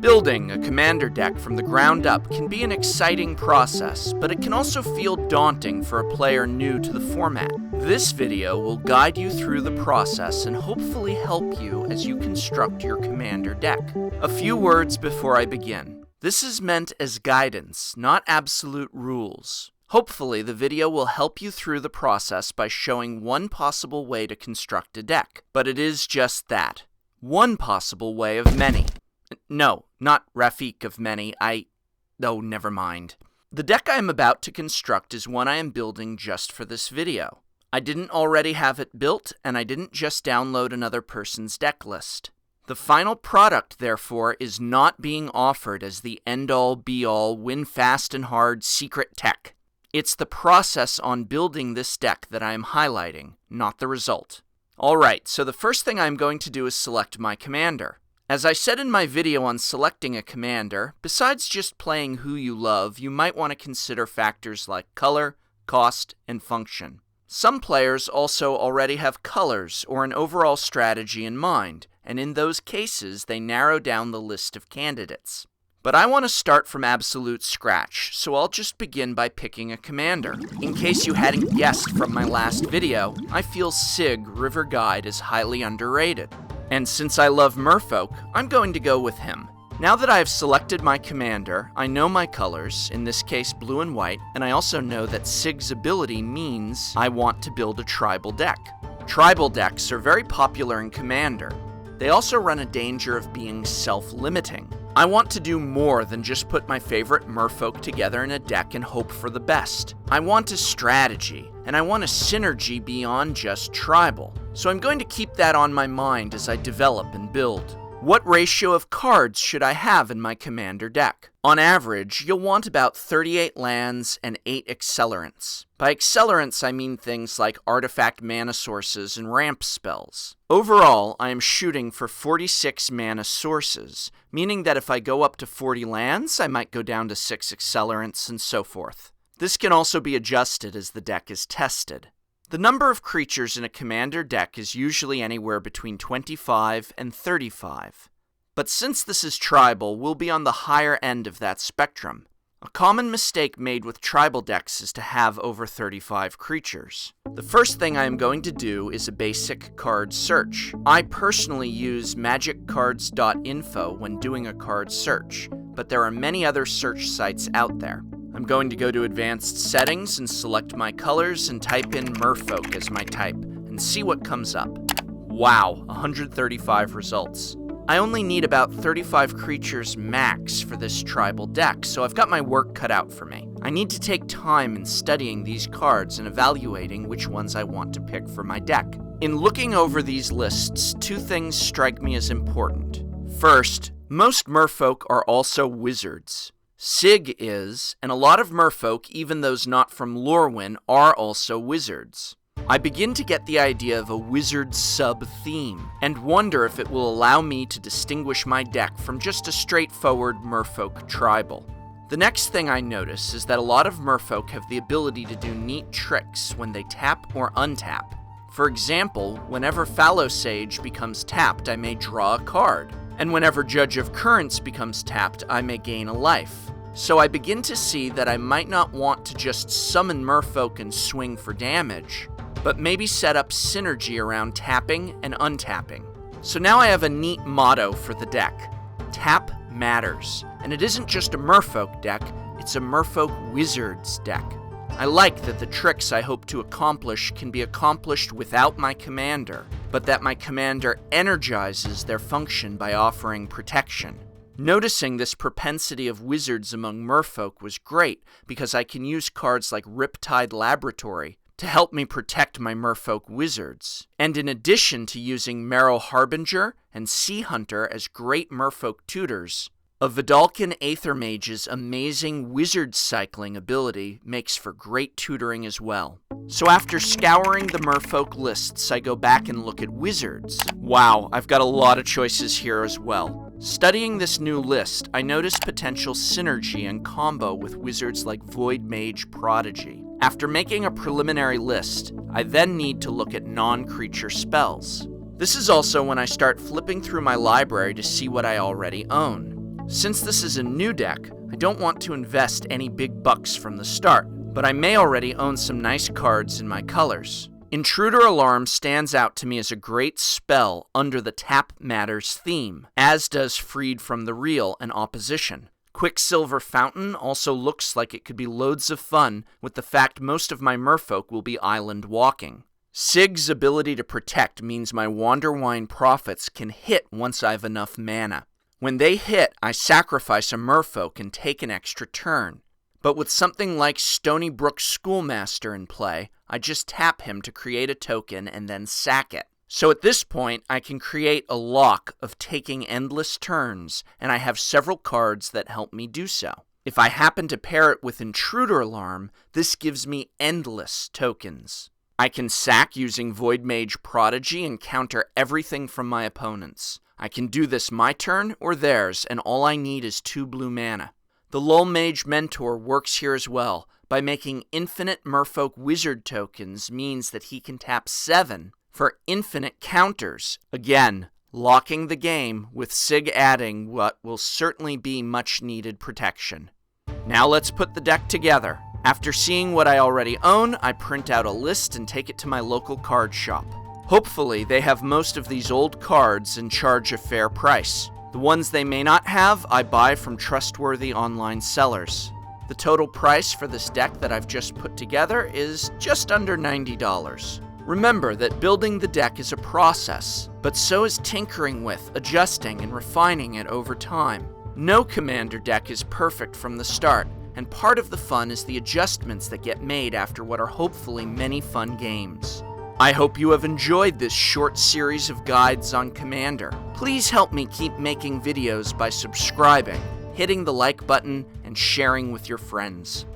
Building a commander deck from the ground up can be an exciting process, but it can also feel daunting for a player new to the format. This video will guide you through the process and hopefully help you as you construct your commander deck. A few words before I begin. This is meant as guidance, not absolute rules. Hopefully, the video will help you through the process by showing one possible way to construct a deck, but it is just that. One possible way of many. No, not Rafik of many, oh, never mind. The deck I am about to construct is one I am building just for this video. I didn't already have it built, and I didn't just download another person's deck list. The final product, therefore, is not being offered as the end-all, be-all, win fast and hard secret tech. It's the process on building this deck that I am highlighting, not the result. Alright, so the first thing I'm going to do is select my commander. As I said in my video on selecting a commander, besides just playing who you love, you might want to consider factors like color, cost, and function. Some players also already have colors or an overall strategy in mind, and in those cases they narrow down the list of candidates. But I want to start from absolute scratch, so I'll just begin by picking a commander. In case you hadn't guessed from my last video, I feel Sig River Guide is highly underrated. And since I love Merfolk, I'm going to go with him. Now that I have selected my commander, I know my colors, in this case blue and white, and I also know that Sig's ability means I want to build a tribal deck. Tribal decks are very popular in Commander. They also run a danger of being self-limiting. I want to do more than just put my favorite merfolk together in a deck and hope for the best. I want a strategy, and I want a synergy beyond just tribal. So I'm going to keep that on my mind as I develop and build. What ratio of cards should I have in my commander deck? On average, you'll want about 38 lands and 8 accelerants. By accelerants, I mean things like artifact mana sources and ramp spells. Overall, I am shooting for 46 mana sources, meaning that if I go up to 40 lands, I might go down to 6 accelerants and so forth. This can also be adjusted as the deck is tested. The number of creatures in a commander deck is usually anywhere between 25 and 35. But since this is tribal, we'll be on the higher end of that spectrum. A common mistake made with tribal decks is to have over 35 creatures. The first thing I am going to do is a basic card search. I personally use magiccards.info when doing a card search, but there are many other search sites out there. I'm going to go to Advanced Settings and select my colors and type in Merfolk as my type, and see what comes up. Wow, 135 results. I only need about 35 creatures max for this tribal deck, so I've got my work cut out for me. I need to take time in studying these cards and evaluating which ones I want to pick for my deck. In looking over these lists, two things strike me as important. First, most merfolk are also wizards. Sig is, and a lot of merfolk, even those not from Lorwyn, are also wizards. I begin to get the idea of a wizard sub-theme, and wonder if it will allow me to distinguish my deck from just a straightforward merfolk tribal. The next thing I notice is that a lot of merfolk have the ability to do neat tricks when they tap or untap. For example, whenever Fallow Sage becomes tapped, I may draw a card, and whenever Judge of Currents becomes tapped, I may gain a life. So I begin to see that I might not want to just summon merfolk and swing for damage, but maybe set up synergy around tapping and untapping. So now I have a neat motto for the deck. Tap matters. And it isn't just a merfolk deck, it's a merfolk wizards deck. I like that the tricks I hope to accomplish can be accomplished without my commander, but that my commander energizes their function by offering protection. Noticing this propensity of wizards among merfolk was great, because I can use cards like Riptide Laboratory to help me protect my merfolk wizards. And in addition to using Marrow Harbinger and Sea Hunter as great merfolk tutors, a Vidalcan Aether Mage's amazing wizard cycling ability makes for great tutoring as well. So after scouring the merfolk lists, I go back and look at wizards. Wow, I've got a lot of choices here as well. Studying this new list, I noticed potential synergy and combo with wizards like Void Mage Prodigy. After making a preliminary list, I then need to look at non-creature spells. This is also when I start flipping through my library to see what I already own. Since this is a new deck, I don't want to invest any big bucks from the start, but I may already own some nice cards in my colors. Intruder Alarm stands out to me as a great spell under the Tap Matters theme, as does Freed from the Real and Opposition. Quicksilver Fountain also looks like it could be loads of fun with the fact most of my merfolk will be island walking. Sig's ability to protect means my Wanderwine Prophets can hit once I've enough mana. When they hit, I sacrifice a merfolk and take an extra turn. But with something like Stony Brook Schoolmaster in play, I just tap him to create a token and then sack it. So at this point, I can create a lock of taking endless turns, and I have several cards that help me do so. If I happen to pair it with Intruder Alarm, this gives me endless tokens. I can sack using Void Mage Prodigy and counter everything from my opponents. I can do this my turn or theirs, and all I need is 2 blue mana. The Lull Mage Mentor works here as well. By making infinite merfolk wizard tokens means that he can tap 7 for infinite counters. Again, locking the game with Sig adding what will certainly be much needed protection. Now let's put the deck together. After seeing what I already own, I print out a list and take it to my local card shop. Hopefully they have most of these old cards and charge a fair price. The ones they may not have, I buy from trustworthy online sellers. The total price for this deck that I've just put together is just under $90. Remember that building the deck is a process, but so is tinkering with, adjusting, and refining it over time. No Commander deck is perfect from the start, and part of the fun is the adjustments that get made after what are hopefully many fun games. I hope you have enjoyed this short series of guides on Commander. Please help me keep making videos by subscribing, hitting the like button, and sharing with your friends.